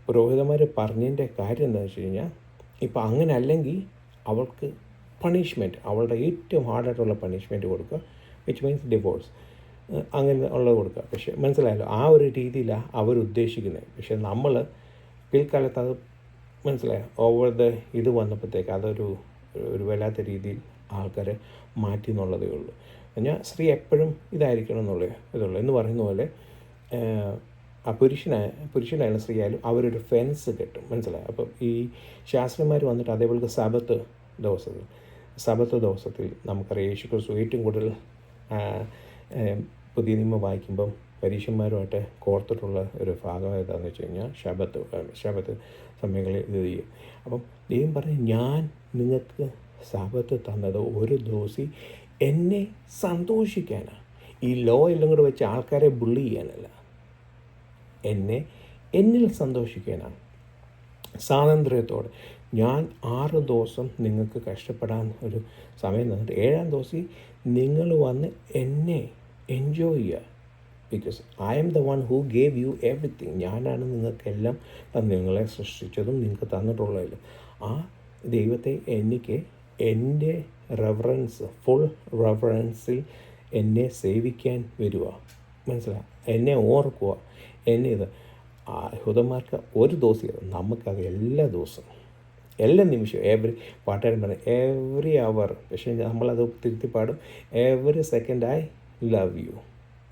പുരോഹിതന്മാർ പറഞ്ഞതിൻ്റെ കാര്യം എന്താണെന്ന് വെച്ച് കഴിഞ്ഞാൽ, ഇപ്പം അങ്ങനെ അല്ലെങ്കിൽ അവൾക്ക് പണിഷ്മെൻറ്റ്, അവളുടെ ഏറ്റവും ഹാർഡായിട്ടുള്ള പണിഷ്മെൻറ്റ് കൊടുക്കുക, വിച്ച് മീൻസ് ഡിവോഴ്സ്, അങ്ങനെ ഉള്ളത് കൊടുക്കുക. പക്ഷേ മനസ്സിലായല്ലോ, ആ ഒരു രീതിയിലാണ് അവരുദ്ദേശിക്കുന്നത്. പക്ഷേ നമ്മൾ പിൽക്കാലത്ത് അത് മനസ്സിലായോ, ഓവർ ഇത് വന്നപ്പോഴത്തേക്ക് അതൊരു വല്ലാത്ത രീതിയിൽ ആൾക്കാരെ മാറ്റി എന്നുള്ളതേ ഉള്ളൂ. ഞാൻ സ്ത്രീ എപ്പോഴും ഇതായിരിക്കണം ഇതുള്ളൂ എന്ന് പറയുന്ന പോലെ ആ പുരുഷനായാലും സ്ത്രീ ആയാലും അവരൊരു ഫെൻസ് കെട്ടും, മനസ്സിലായി. അപ്പം ഈ ശാസ്ത്രന്മാർ വന്നിട്ട് അതേപോലെ സബത്ത് ദിവസത്തിൽ നമുക്കറിയാം യേശു ക്രിസ്തു ഏറ്റവും കൂടുതൽ പുതിയ നിയമം വായിക്കുമ്പം പരീക്ഷന്മാരുമായിട്ട് കോർത്തിട്ടുള്ള ഒരു ഭാഗം ഏതാണെന്ന് വെച്ച് കഴിഞ്ഞാൽ ശബത്ത് സമയങ്ങളിൽ ഇത് ചെയ്യും. അപ്പം ദൈവം പറഞ്ഞു, ഞാൻ നിങ്ങൾക്ക് സബത്ത് തന്നത് ഒരു ദിവസം എന്നെ സന്തോഷിക്കാനാണ്. ഈ ലോ എല്ലാം കൂടെ വെച്ച് ആൾക്കാരെ ബുള്ളി ചെയ്യാനല്ല, എന്നിൽ സന്തോഷിക്കാനാണ്. സ്വാതന്ത്ര്യത്തോടെ ഞാൻ 6 ദിവസം നിങ്ങൾക്ക് കഷ്ടപ്പെടാൻ ഒരു സമയം തന്നിട്ട് 7-ാം ദിവസം നിങ്ങൾ വന്ന് എന്നെ എൻജോയ് ചെയ്യുക. Because I am the one who gave you everything. ഞാനാണ് നിങ്ങൾക്കെല്ലാം നിങ്ങളെ സൃഷ്ടിച്ചതും നിങ്ങൾക്ക് തന്നിട്ടുള്ളതിലും. ആ ദൈവത്തെ എനിക്ക് എൻ്റെ ഫുൾ റെവറൻസിൽ എന്നെ സേവിക്കാൻ വരിക, മനസ്സിലായി, എന്നെ ഓർക്കുക. എന്നെ യഹൂദന്മാർക്ക് ഒരു ദിവസം, നമുക്കത് എല്ലാ ദിവസവും, എല്ലാ നിമിഷവും, പാട്ടുകാരൻ പറയും എവറി അവർ, പക്ഷേ നമ്മളത് തിരുത്തി പാടും every second I love you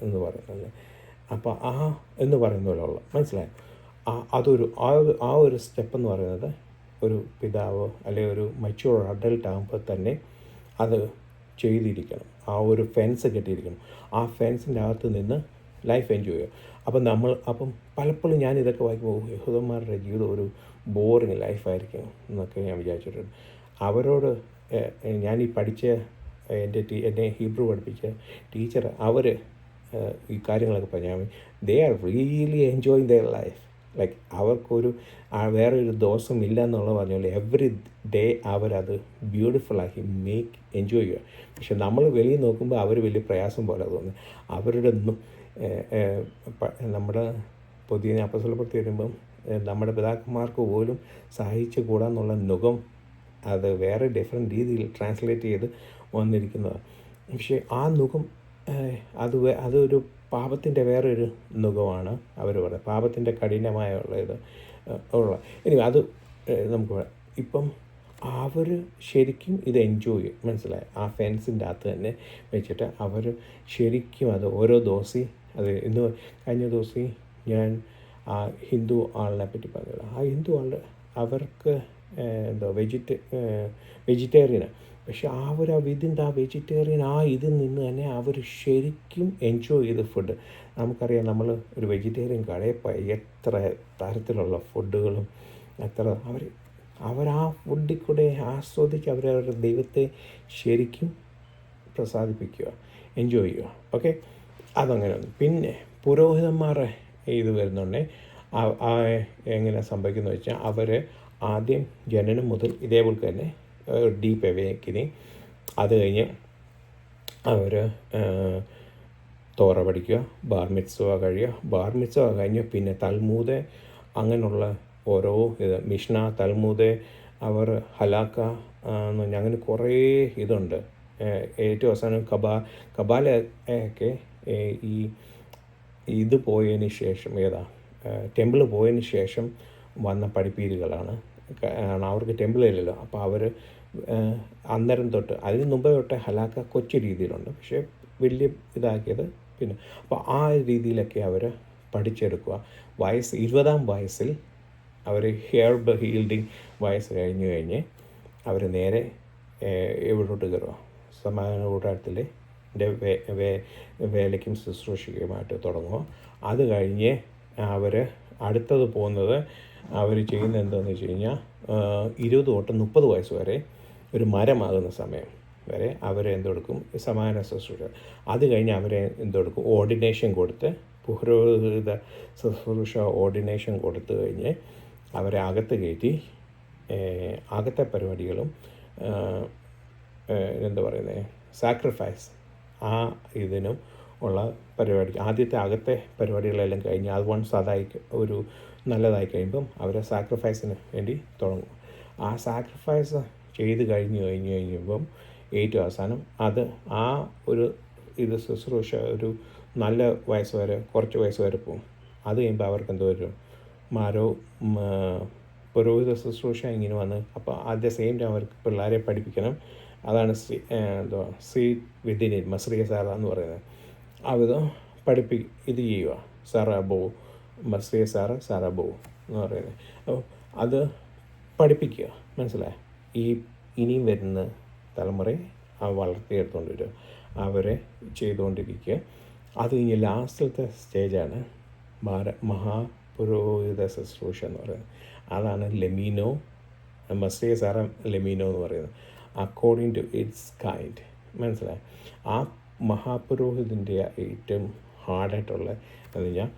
എന്ന് പറയുന്നത്. അപ്പോൾ എന്ന് പറയുന്ന പോലെയുള്ള, മനസ്സിലായി. ആ ഒരു സ്റ്റെപ്പ് എന്ന് പറയുന്നത് ഒരു പിതാവ് അല്ലെങ്കിൽ ഒരു മച്യൂർ അഡൽട്ട് ആകുമ്പോൾ തന്നെ അത് ചെയ്തിരിക്കണം. ആ ഒരു ഫെൻസ് കെട്ടിയിരിക്കണം. ആ ഫെൻസിൻ്റെ അകത്ത് നിന്ന് ലൈഫ് എൻജോയ് ചെയ്യുക. അപ്പം പലപ്പോഴും ഞാൻ ഇതൊക്കെ വായിക്കുമ്പോൾ യഹൂദന്മാരുടെ ജീവിതം ഒരു ബോറിങ് ലൈഫായിരിക്കും എന്നൊക്കെ ഞാൻ വിചാരിച്ചിട്ടുണ്ട്. അവരോട് ഞാൻ ഈ പഠിച്ച എന്നെ ഹീബ്രു പഠിപ്പിച്ച ടീച്ചർ അവർ ഈ കാര്യങ്ങളൊക്കെ പറഞ്ഞാൽ they are really enjoying their life. Like അവർക്കൊരു വേറൊരു ദോഷം ഇല്ല എന്നുള്ള പറഞ്ഞ എവറി ഡേ അവരത് ബ്യൂട്ടിഫുള്ളാക്കി എൻജോയ് ചെയ്യുക. പക്ഷെ നമ്മൾ വെളിയിൽ നോക്കുമ്പോൾ അവർ വലിയ പ്രയാസം പോലെ തോന്നുന്നു. അവരുടെ നമ്മുടെ പുതിയ അപ്പസ്തലപ്രവൃത്തി വരുമ്പം നമ്മുടെ പിതാക്കന്മാർക്ക് പോലും സഹിച്ചു കൂടാന്നുള്ള നുകം അത് വേറെ ഡിഫറെൻറ്റ് രീതിയിൽ ട്രാൻസ്ലേറ്റ് ചെയ്ത് വന്നിരിക്കുന്നതാണ്. പക്ഷേ ആ നുകം അതൊരു പാപത്തിൻ്റെ വേറൊരു നുഖമാണ് അവർ പറയുന്നത്. പാപത്തിൻ്റെ കഠിനമായ ഇനി അത് നമുക്ക് ഇപ്പം അവർ ശരിക്കും ഇത് എൻജോയ് ചെയ്യും, മനസ്സിലായി. ആ ഫെൻസിൻ്റെ അകത്ത് തന്നെ വെച്ചിട്ട് അവർ ശരിക്കും അത് ഓരോ ദിവസം ഇന്ന് കഴിഞ്ഞ ദിവസം ഞാൻ ആ ഹിന്ദു ആളിനെ പറ്റി പറഞ്ഞത്. ആ ഹിന്ദു ആൾ അവർക്ക് വെജിറ്റേറിയനാണ്. പക്ഷെ ആ വെജിറ്റേറിയൻ ഇതിൽ നിന്ന് തന്നെ അവർ ശരിക്കും എൻജോയ് ചെയ്ത് ഫുഡ്. നമുക്കറിയാം, നമ്മൾ ഒരു വെജിറ്റേറിയൻ കടയിൽ പോയി എത്ര തരത്തിലുള്ള ഫുഡുകളും അവർ ആ ഫുഡിൽ കൂടെ ആസ്വദിച്ച് അവരവരുടെ ദൈവത്തെ ശരിക്കും പ്രസാദിപ്പിക്കുക, എൻജോയ് ചെയ്യുക. ഓക്കെ, അതങ്ങനെ. പിന്നെ പുരോഹിതന്മാരെ ഇത് വരുന്നുണ്ട്. എങ്ങനെ സംഭവിക്കുന്നത് വെച്ചാൽ അവർ ആദ്യം ജനനം മുതൽ ഇതേപോലെ തന്നെ ഡീപ്പ് അവേക്കനിങ്, അത് കഴിഞ്ഞ് അവർ തോറ പഠിക്കുക, ബാർ മിത്സവ കഴിയുക, ബാർ മിത്സവ കഴിഞ്ഞ് പിന്നെ തൽമൂദ്, അങ്ങനെയുള്ള ഓരോ മിഷ്ന, തൽമൂദ്, അവർ ഹലാക്ക അങ്ങനെ കുറേ ഇതുണ്ട്. ഏറ്റവും അവസാനം കബാല ഒക്കെ ഇത് പോയതിന് ശേഷം ടെമ്പിൾ പോയതിന് ശേഷം വന്ന പഠിപ്പീരുകളാണ്. അവർക്ക് ടെമ്പിളില്ലല്ലോ. അപ്പോൾ അവർ അന്നേരം തൊട്ട്, അതിന് മുമ്പേ തൊട്ട് ഹലാക്ക കൊച്ചു രീതിയിലുണ്ട്, പക്ഷേ വലിയ ഇതാക്കിയത് പിന്നെ. അപ്പോൾ ആ രീതിയിലൊക്കെ അവർ പഠിച്ചെടുക്കുക. 20-ാം വയസ്സിൽ അവർ ഹെയർ ഹീൽഡിങ് വയസ്സ് കഴിഞ്ഞ് അവർ നേരെ എവിടോട്ട് കയറുക, സമാധാന കൂടാരത്തിൽ വേലയ്ക്കും ശുശ്രൂഷയ്ക്കുമായിട്ട് തുടങ്ങുക. അത് കഴിഞ്ഞ് അവർ അടുത്തത് പോകുന്നത്, അവർ ചെയ്യുന്നത് എന്താണെന്ന് വെച്ച് കഴിഞ്ഞാൽ 20 തൊട്ട് 30 വയസ്സ് വരെ ഒരു മരമാകുന്ന സമയം വരെ അവർ എന്തെടുക്കും, സമാധാന ശുശ്രൂഷ. അത് കഴിഞ്ഞ് അവരെ എന്തെടുക്കും, ഓർഡിനേഷൻ കൊടുത്ത്, പുരോഹിത ശുശ്രൂഷ ഓർഡിനേഷൻ കൊടുത്തു കഴിഞ്ഞ് അവരെ അകത്ത് കയറ്റി അകത്തെ പരിപാടികളും സാക്രിഫൈസ് ഇതിനും ഉള്ള പരിപാടി, ആദ്യത്തെ അകത്തെ പരിപാടികളെല്ലാം കഴിഞ്ഞ് അത് വൺസ് അതായി ഒരു നല്ലതായി കഴിയുമ്പം അവരെ സാക്രിഫൈസിന് വേണ്ടി തുടങ്ങും. ആ സാക്രിഫൈസ് ചെയ്ത് കഴിയുമ്പം ഏറ്റവും അവസാനം അത് ആ ഒരു ശുശ്രൂഷ ഒരു നല്ല വയസ്സ് വരെ, കുറച്ച് വയസ്സ് വരെ പോകും. അത് കഴിയുമ്പോൾ അവർക്ക് എന്തോ ഒരു പുരോഹിത ശുശ്രൂഷ ഇങ്ങനെ വന്ന്, അപ്പോൾ അറ്റ് ദ സെയിം ടൈം അവർക്ക് പിള്ളേരെ പഠിപ്പിക്കണം. അതാണ് see within it Masriya Sara എന്ന് പറയുന്നത്. അത് ഇത് ചെയ്യുക. സാറാബോ മസ്രിയ സാറാബോ എന്ന് പറയുന്നത്. അപ്പോൾ അത് പഠിപ്പിക്കുക, മനസ്സിലായി. ഇനിയും വരുന്ന തലമുറയെ വളർത്തിയെടുത്തുകൊണ്ട് വരിക, അവരെ ചെയ്തുകൊണ്ടിരിക്കുക. അത് കഴിഞ്ഞ് ലാസ്റ്റത്തെ സ്റ്റേജാണ് മഹാപുരോഹിത ശുശ്രൂഷ എന്ന് പറയുന്നത്. അതാണ് ലെമീനോ, മസ്രിയ സാറ ലെമീനോ എന്ന് പറയുന്നത്. അക്കോർഡിംഗ് ടു ഇറ്റ്സ് കൈൻഡ്, മനസ്സിലായി. ആ മഹാപുരോഹിതൻ്റെ ഏറ്റവും ഹാർഡായിട്ടുള്ള എന്ന് പറഞ്ഞാൽ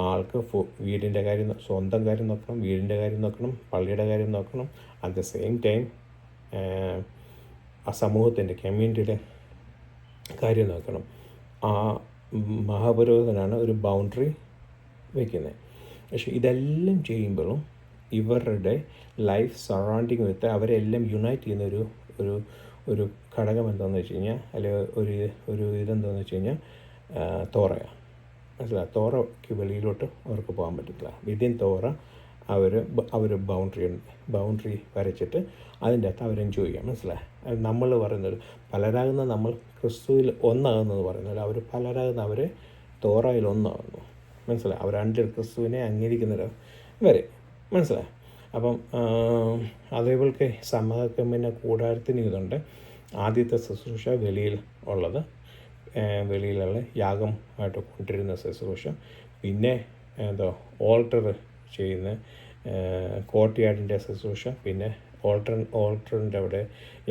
ആൾക്ക് വീടിൻ്റെ കാര്യം, സ്വന്തം കാര്യം നോക്കണം, വീടിൻ്റെ കാര്യം നോക്കണം, പള്ളിയുടെ കാര്യം നോക്കണം, അറ്റ് ദ സെയിം ടൈം ആ സമൂഹത്തിൻ്റെ കമ്മ്യൂണിറ്റിയുടെ കാര്യം നോക്കണം. ആ മഹാപുരോഹിതനാണ് ഒരു ബൗണ്ടറി വയ്ക്കുന്നത്. പക്ഷേ ഇതെല്ലാം ചെയ്യുമ്പോഴും ഇവരുടെ ലൈഫ് സറൗണ്ടിങ് വിത്ത് അവരെല്ലാം യുണൈറ്റ് ചെയ്യുന്ന ഒരു ഘടകം എന്താണെന്ന് വെച്ച് കഴിഞ്ഞാൽ, അല്ലെങ്കിൽ ഒരു ഇതെന്താണെന്ന് വെച്ച് കഴിഞ്ഞാൽ തോറയാണ്, മനസ്സിലായി. തോറയ്ക്ക് വെളിയിലോട്ട് അവർക്ക് പോകാൻ പറ്റത്തില്ല. വിതിൻ തോറ അവർ ബൗണ്ടറി വരച്ചിട്ട് അതിൻ്റെ അകത്ത് അവർ എൻജോയ് ചെയ്യാം, മനസ്സിലായി. നമ്മൾ പറയുന്നത് പലരാകുന്ന നമ്മൾ ക്രിസ്തുവിൽ ഒന്നാകുന്നത് പറയുന്നത്, അവർ പലരാകുന്ന അവർ തോറയിൽ ഒന്നാകുന്നു, മനസ്സിലായി. അവർ അണ്ടിൽ ക്രിസ്തുവിനെ അംഗീകരിക്കുന്നവർ വരെ, മനസ്സിലായി. അപ്പം അതേപോലെ സമാഗമന കൂടാരത്തിന് ഇതുണ്ട്. ആദ്യത്തെ ശുശ്രൂഷ വെളിയിൽ ഉള്ളത്, വെളിയിലുള്ള യാഗം ആയിട്ട് കൊണ്ടിരുന്ന ശുശ്രൂഷ. പിന്നെ ഓൾട്ടർ ചെയ്യുന്ന കോർട്ട്യാർഡിൻ്റെ ശുശ്രൂഷ. പിന്നെ ഓൾട്ടറിൻ്റെ അവിടെ,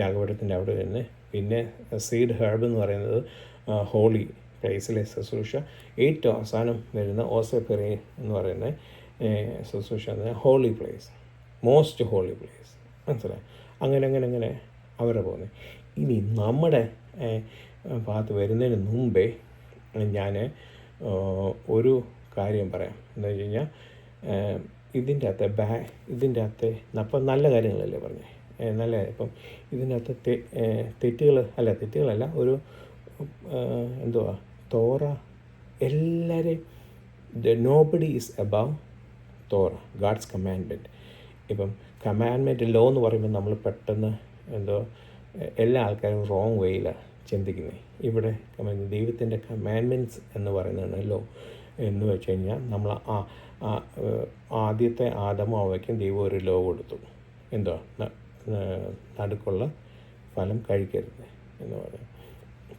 യാഗപീഠത്തിൻ്റെ അവിടെ നിന്ന്. പിന്നെ സീഡ് ഹെർബ് എന്ന് പറയുന്നത് ഹോളി പ്ലേസിലെ ശുശ്രൂഷ. ഏറ്റവും അവസാനം വരുന്ന ഓസെപ്പെറി എന്ന് പറയുന്ന ശുശ്രൂഷ holy place, most holy place, മനസ്സിലായി. അങ്ങനെ അവരെ പോകുന്നത്. ഇനി നമ്മുടെ ഭാഗത്ത് വരുന്നതിന് മുമ്പേ ഞാൻ ഒരു കാര്യം പറയാം. എന്താ വെച്ച് കഴിഞ്ഞാൽ ഇതിൻ്റെ അകത്ത് അപ്പം നല്ല കാര്യങ്ങളല്ലേ പറഞ്ഞേ, നല്ല കാര്യം. ഇപ്പം ഇതിൻ്റെ അകത്ത് തെറ്റുകളല്ല, ഒരു തോറ എല്ലാവരെയും, nobody is above Torah, God's commandment. ഇപ്പം കമാൻഡ്മെൻറ്റ് ലോ എന്ന് പറയുമ്പോൾ നമ്മൾ പെട്ടെന്ന് എല്ലാ ആൾക്കാരും റോങ് വേയിലാണ് ചിന്തിക്കുന്നത്. ഇവിടെ ദൈവത്തിൻ്റെ കമാൻഡ്മെൻറ്റ്സ് എന്ന് പറയുന്നതാണ് ലോ എന്ന് വെച്ച് കഴിഞ്ഞാൽ, നമ്മൾ ആദ്യത്തെ ആദമോ അവയ്ക്കും ദൈവം ഒരു ലോ കൊടുത്തു. നടുക്കുള്ള ഫലം കഴിക്കരുത് എന്ന് പറയും.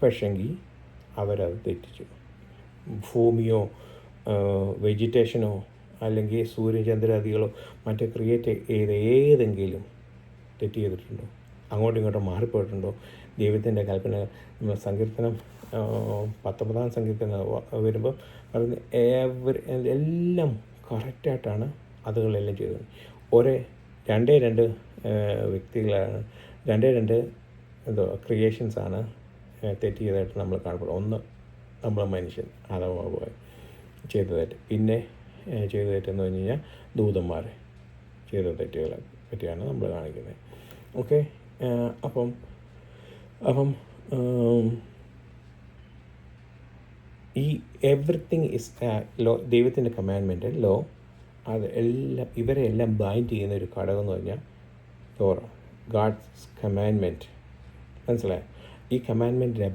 പക്ഷെങ്കിൽ അവരത് തെറ്റിച്ചു. ഭൂമിയോ വെജിറ്റേഷനോ അല്ലെങ്കിൽ സൂര്യചന്ദ്രാദികളോ മറ്റേ ക്രിയേറ്റ് ചെയ്ത ഏതെങ്കിലും തെറ്റ് ചെയ്തിട്ടുണ്ടോ? അങ്ങോട്ടും ഇങ്ങോട്ടും മാറിപ്പോയിട്ടുണ്ടോ? ദൈവത്തിൻ്റെ കൽപ്പന സങ്കീർത്തനം 19 സങ്കീർത്തനം വരുമ്പോൾ പറയുന്നത് എല്ലാം കറക്റ്റായിട്ടാണ് അതുകളെല്ലാം ചെയ്തത്. രണ്ട് വ്യക്തികളാണ്, രണ്ട് ക്രിയേഷൻസാണ് തെറ്റ് ചെയ്തതായിട്ട് നമ്മൾ കാണപ്പെടും. ഒന്ന് നമ്മൾ മനുഷ്യൻ ആദാം ചെയ്തതായിട്ട്, പിന്നെ ചെയ്ത തെറ്റെന്ന് പറഞ്ഞു കഴിഞ്ഞാൽ ദൂതന്മാർ ചെയ്ത തെറ്റുകളെ പറ്റിയാണ് നമ്മൾ കാണിക്കുന്നത്. ഓക്കെ, അപ്പം ഈ എവറിത്തിങ് ഇസ് ലോ, ദൈവത്തിൻ്റെ കമാൻഡ്മെൻറ്റ് ലോ, അത് ഇവരെ എല്ലാം ബൈൻഡ് ചെയ്യുന്ന ഒരു ഘടകം എന്ന് പറഞ്ഞാൽ തോറ, ഗാഡ്സ് കമാൻഡ്മെൻറ്റ്, മനസ്സിലായി. ഈ കമാൻഡ്മെൻറ്റിന്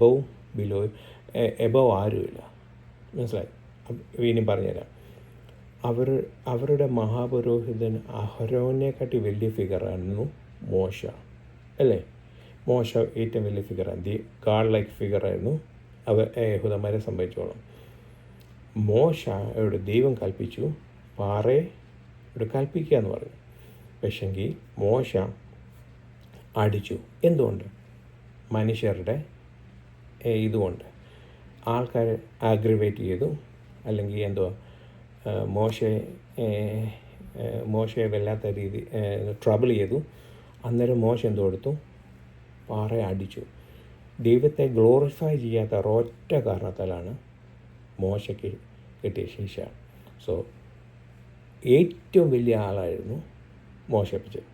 എബവ് ആരുമില്ല, മനസ്സിലായി. ഇനിയും പറഞ്ഞുതരാം. അവരുടെ മഹാപുരോഹിതൻ അഹരോനെക്കാട്ടി വലിയ ഫിഗറായിരുന്നു മോശ, അല്ലേ? മോശ ഏറ്റവും വലിയ ഫിഗറാണ്, ഗാഡ് ലൈക്ക് ഫിഗറായിരുന്നു യഹൂദന്മാരെ സംബന്ധിച്ചോളം. മോശയോട് ദൈവം കൽപ്പിച്ചു, പാറയോട് കൽപ്പിക്കുക എന്ന് പറഞ്ഞു. പക്ഷെങ്കിൽ മോശ അടിച്ചു. എന്തുകൊണ്ട്? മനുഷ്യരുടെ ഇതുകൊണ്ട് ആൾക്കാരെ ആഗ്രിവേറ്റ് ചെയ്തു, അല്ലെങ്കിൽ മോശയെ വല്ലാത്ത രീതി ട്രബിൾ ചെയ്തു. അന്നേരം മോശ കൊടുത്തു? പാറയെ അടിച്ചു. ദൈവത്തെ ഗ്ലോറിഫൈ ചെയ്യാത്ത ഒരൊറ്റ കാരണത്താലാണ് മോശയ്ക്ക് കിട്ടിയ ശിക്ഷ. സോ ഏറ്റവും വലിയ ആളായിരുന്നു മോശപ്പച്ചൻ.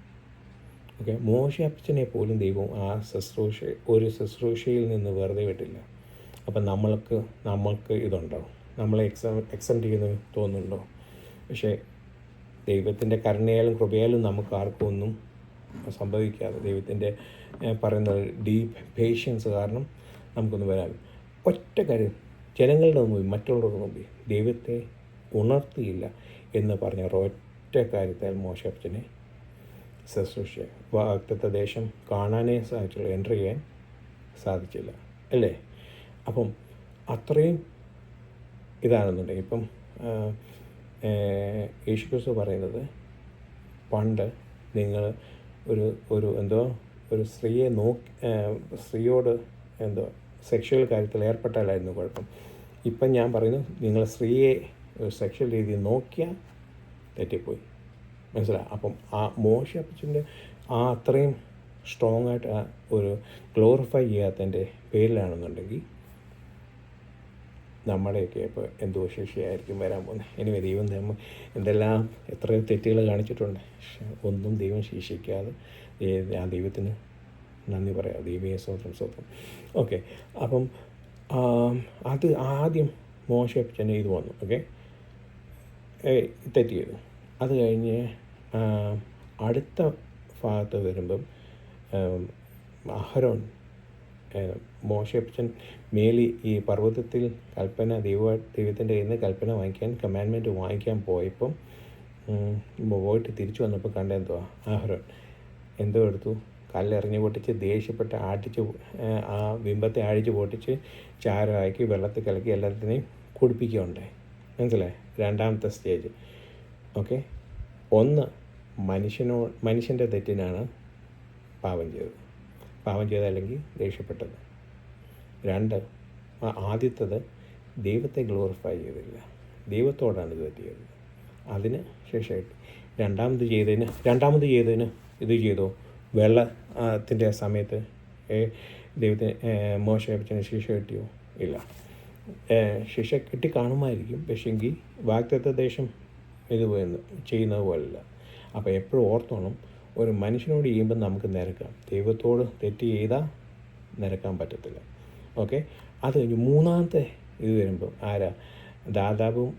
ഓക്കെ, മോശപ്പച്ചനെ പോലും ദൈവം ആ ശുശ്രൂഷയിൽ നിന്ന് വെറുതെ വിട്ടില്ല. അപ്പം നമ്മൾക്ക് ഇതുണ്ടോ? നമ്മളെ എക്സെപ്റ്റ് ചെയ്യുന്നു തോന്നുന്നുണ്ടോ? പക്ഷേ ദൈവത്തിൻ്റെ കരുണയാലും കൃപയാലും നമുക്ക് ആർക്കും ഒന്നും സംഭവിക്കാതെ, ദൈവത്തിൻ്റെ പറയുന്നത് ഡീപ്പ് പേഷ്യൻസ് കാരണം നമുക്കൊന്നും വരാൻ. ഒറ്റ കാര്യം, ജനങ്ങളുടെ മുമ്പിൽ, മറ്റുള്ളവരുടെ മുമ്പിൽ ദൈവത്തെ ഉണർത്തിയില്ല എന്ന് പറഞ്ഞ ഒറ്റ കാര്യത്താൽ മോശപ്പച്ചനെ ശുശ്രൂഷ വാഗ്ദത്ത ദേശം കാണാനേ സാധിച്ചുള്ളൂ, എൻ്റർ ചെയ്യാൻ സാധിച്ചില്ല അല്ലേ? അപ്പം അത്രയും ഇതാണെന്നുണ്ടെങ്കിൽ ഇപ്പം യേശുക്രിസ്തു പറയുന്നത്, പണ്ട് നിങ്ങൾ ഒരു സ്ത്രീയോട് സെക്ഷൽ കാര്യത്തിൽ ഏർപ്പെട്ടാലായിരുന്നു കുഴപ്പം. ഇപ്പം ഞാൻ പറയുന്നു, നിങ്ങൾ സ്ത്രീയെ ഒരു സെക്ഷൽ രീതിയിൽ നോക്കിയാൽ തെറ്റിപ്പോയി. മനസ്സിലായി? അപ്പം ആ മോശപ്പച്ചൻ്റെ അത്രയും സ്ട്രോങ് ആയിട്ട് ഒരു ഗ്ലോറിഫൈ ചെയ്യാത്തതിൻ്റെ പേരിലാണെന്നുണ്ടെങ്കിൽ നമ്മുടെയൊക്കെ ഇപ്പോൾ എന്തോ ശിക്ഷയായിരിക്കും വരാൻ പോകുന്നത്. ഇനി ദൈവം എന്തെല്ലാം എത്രയോ തെറ്റുകൾ കാണിച്ചിട്ടുണ്ട്. പക്ഷെ ഒന്നും ദൈവം ശിക്ഷിക്കാതെ ആ ദൈവത്തിന് നന്ദി പറയാം. ദൈവീയ സ്വത്രം. ഓക്കെ, അപ്പം അത് ആദ്യം മോശപ്പച്ചനെ ഇത് വന്നു. ഓക്കെ, തെറ്റ് ചെയ്തു. അത് കഴിഞ്ഞ് അടുത്ത ഭാഗത്ത് വരുമ്പം അഹരോൻ മോശപ്പച്ചൻ മേലി ഈ പർവ്വതത്തിൽ ദൈവത്തിൻ്റെ കയ്യിൽ നിന്ന് കൽപ്പന വാങ്ങിക്കാൻ, കമാൻഡ്മെൻറ്റ് വാങ്ങിക്കാൻ പോയപ്പം പോയിട്ട് തിരിച്ചു വന്നപ്പോൾ കണ്ടെന്തുവാ, അഹരോൻ എന്തോ എടുത്തു, കല്ലെറിഞ്ഞ് പൊട്ടിച്ച് ദേഷ്യപ്പെട്ട് ആ ബിംബത്തെ അഴിച്ച് പൊട്ടിച്ച് ചാരമാക്കി വെള്ളത്തിൽ കലക്കി എല്ലാത്തിനെയും കുടിപ്പിക്കുകയുണ്ടായി. മനസ്സിലായി? രണ്ടാമത്തെ സ്റ്റേജ്. ഓക്കെ, ഒന്ന് മനുഷ്യൻ്റെ തെറ്റിനാണ് പാപം ചെയ്തത് അല്ലെങ്കിൽ ദേഷ്യപ്പെട്ടത്. രണ്ട്, ആദ്യത്തത് ദൈവത്തെ ഗ്ലോറിഫൈ ചെയ്തില്ല, ദൈവത്തോടാണ് ഇത് തെറ്റിയത്, അതിന് ശിക്ഷയായിട്ട്. രണ്ടാമത് ചെയ്തതിന് ഇത് ചെയ്തോ, വെള്ളത്തിൻ്റെ സമയത്ത് ദൈവത്തിന് മോശപ്പച്ചന് ശിക്ഷ കിട്ടിയോ? ഇല്ല. ശിക്ഷ കിട്ടി കാണുമായിരിക്കും, പക്ഷെങ്കിൽ വാഗ്ദത്ത ദേശം ഇത് ചെയ്യുന്നത് പോലല്ല. അപ്പോൾ എപ്പോഴും ഓർത്തോണം, ഒരു മനുഷ്യനോട് ചെയ്യുമ്പോൾ നമുക്ക് നിരക്കാം, ദൈവത്തോട് തെറ്റ് ചെയ്താൽ നിരക്കാൻ പറ്റത്തില്ല. ഓക്കെ, അത് കഴിഞ്ഞ് മൂന്നാമത്തെ ഇത് വരുമ്പോൾ ദാദാബും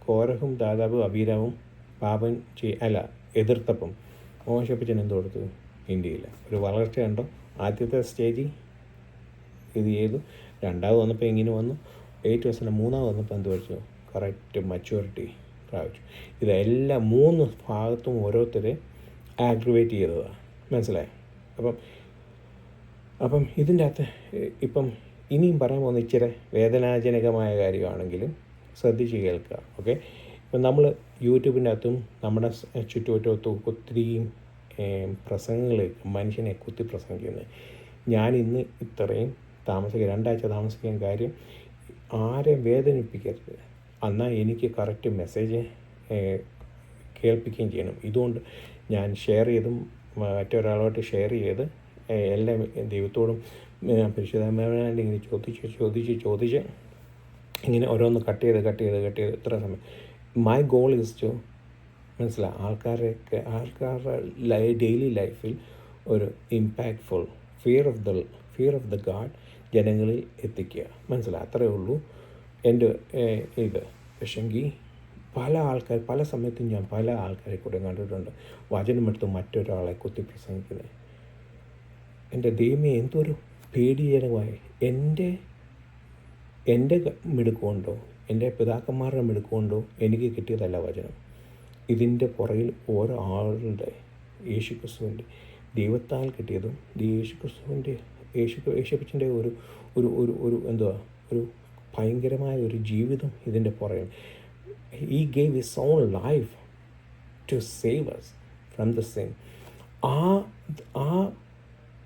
കോരഹും ദാദാബും അബീരാവും പാപം എതിർത്തപ്പം മോശപ്പച്ചൻ എന്ത് കൊടുത്തു? ഇന്ത്യയിൽ ഒരു വളർച്ച കണ്ടോ? ആദ്യത്തെ സ്റ്റേജിൽ ഇത് ചെയ്തു, രണ്ടാമത് വന്നപ്പോൾ ഇങ്ങനെ വന്നു, 8 വർഷം മൂന്നാമത് വന്നപ്പോൾ എന്ത് വെച്ചു? കറക്റ്റ് മച്യൂരിറ്റി പ്രാപിച്ചു. ഇതെല്ലാം 3 ഭാഗത്തും ഓരോരുത്തരെ ആഗ്രിവേറ്റ് ചെയ്തതാണ്. മനസ്സിലായി? അപ്പം ഇതിൻ്റെ അകത്ത് ഇപ്പം ഇനിയും പറയാൻ പോകുന്ന ഇച്ചിരി വേദനാജനകമായ കാര്യമാണെങ്കിലും ശ്രദ്ധിച്ച് കേൾക്കുക. ഓക്കെ, ഇപ്പം നമ്മൾ യൂട്യൂബിൻ്റെ അകത്തും നമ്മുടെ ചുറ്റുവട്ടത്തും ഒത്തിരിയും പ്രസംഗങ്ങൾ മനുഷ്യനെ കുത്തി പ്രസംഗിക്കുന്നത്. ഞാൻ ഇന്ന് ഇത്രയും 2 ആഴ്ച താമസിക്കാൻ കാര്യം ആരെയും വേദനിപ്പിക്കരുത്, എന്നാൽ എനിക്ക് കറക്റ്റ് മെസ്സേജ് കേൾപ്പിക്കുകയും ചെയ്യണം. ഇതുകൊണ്ട് ഞാൻ ഷെയർ ചെയ്തും മറ്റൊരാളോട്ട് ഷെയർ ചെയ്ത് എല്ലാം ദൈവത്തോടും പരിശുദ്ധമായിട്ട് ഇങ്ങനെ ചോദിച്ച് ഇങ്ങനെ ഓരോന്ന് കട്ട് ചെയ്ത് ഇത്ര സമയം. മൈ ഗോൾ ഈസ് ടു മനസ്സിലായി ആൾക്കാരുടെ ഡെയിലി ലൈഫിൽ ഒരു impactful fear of the God ജനങ്ങളിൽ എത്തിക്കുക. മനസ്സിലായി? അത്രയേ ഉള്ളൂ എൻ്റെ ഇത്. പക്ഷെങ്കിൽ പല സമയത്തും ഞാൻ പല ആൾക്കാരെ കൂടെ കണ്ടിട്ടുണ്ട് വചനമെടുത്ത് മറ്റൊരാളെ കുത്തി പ്രസംഗിക്കുന്നത്. എൻ്റെ ദൈവമേ, എന്തൊരു പേടിജനകമായി. എൻ്റെ മിടുക്കുകൊണ്ടോ എൻ്റെ പിതാക്കന്മാരുടെ മിടുക്കുകൊണ്ടോ എനിക്ക് കിട്ടിയതല്ല വചനം. ഇതിൻ്റെ പുറകിൽ ഓരോ ആളുടെ യേശുക്രിസ്തുവിൻ്റെ ദൈവത്താൽ കിട്ടിയതും യേശുക്രിസ്തുവിൻ്റെ ഒരു ഭയങ്കരമായ ഒരു ജീവിതം ഇതിൻ്റെ പുറകിൽ. He gave his own life to save us from the sin.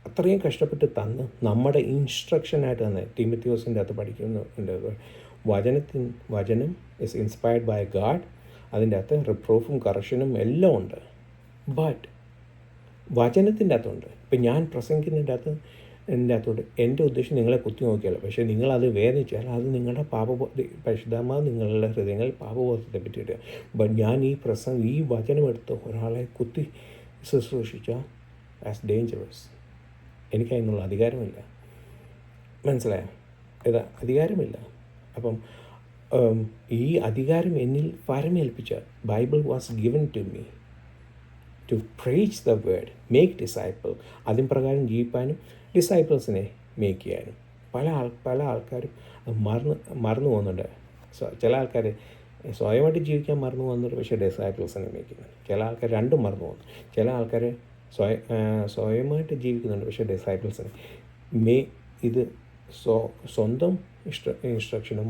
അത്രയും കഷ്ടപ്പെട്ട് തന്ന് നമ്മുടെ ഇൻസ്ട്രക്ഷനായിട്ട് തന്നെ തിമോത്തിയോസിൻ്റെ അകത്ത് പഠിക്കുന്നുണ്ട്. വചനം ഇസ് ഇൻസ്പയർഡ് ബൈ ഗാഡ്. അതിൻ്റെ അകത്ത് റിപ്രൂഫും കറക്ഷനും എല്ലാം ഉണ്ട്. ബട്ട് വചനത്തിൻ്റെ അകത്തുണ്ട്. ഇപ്പം ഞാൻ പ്രസംഗിക്കുന്നതിൻ്റെ അകത്ത് എൻ്റെ അകത്തോട്ട് എൻ്റെ ഉദ്ദേശം നിങ്ങളെ കുത്തി നോക്കിയല്ല, പക്ഷേ നിങ്ങളത് വേദനിച്ചാൽ അത് നിങ്ങളുടെ പരിശുദ്ധാത്മാവ് നിങ്ങളുടെ ഹൃദയങ്ങളിൽ പാപബോധത്തെ പറ്റിയിട്ട്. ബട്ട് ഞാൻ ഈ വചനമെടുത്ത് ഒരാളെ കുത്തി ശുശ്രൂഷിച്ചാൽ ആസ് ഡേഞ്ചറസ്. എനിക്കതിനുള്ള അധികാരമില്ല. മനസ്സിലായോ? അധികാരമില്ല. അപ്പം ഈ അധികാരം എന്നിൽ ഫരമേൽപ്പിച്ച Bible was given to me to preach the word, make disciple. അതിൻ പ്രകാരം ജീവിക്കാനും ഡിസൈപ്പിൾസിനെ മേക്ക് ചെയ്യാനും. പല ആൾക്കാരും മറന്നു പോകുന്നുണ്ട്. ചില ആൾക്കാർ സ്വയമായിട്ട് ജീവിക്കാൻ മറന്നു പോകുന്നുണ്ട്, പക്ഷേ ഡിസൈപ്പിൾസിനെ മേക്ക് ചെയ്യുന്നുണ്ട്. ചില ആൾക്കാർ രണ്ടും മറന്നു പോകുന്നു. ചില ആൾക്കാർ സ്വയമായിട്ട് ജീവിക്കുന്നുണ്ട്, പക്ഷേ ഡിസൈപ്പിൾസിനെ ഇത് സ്വന്തം ഇൻസ്ട്രക്ഷനും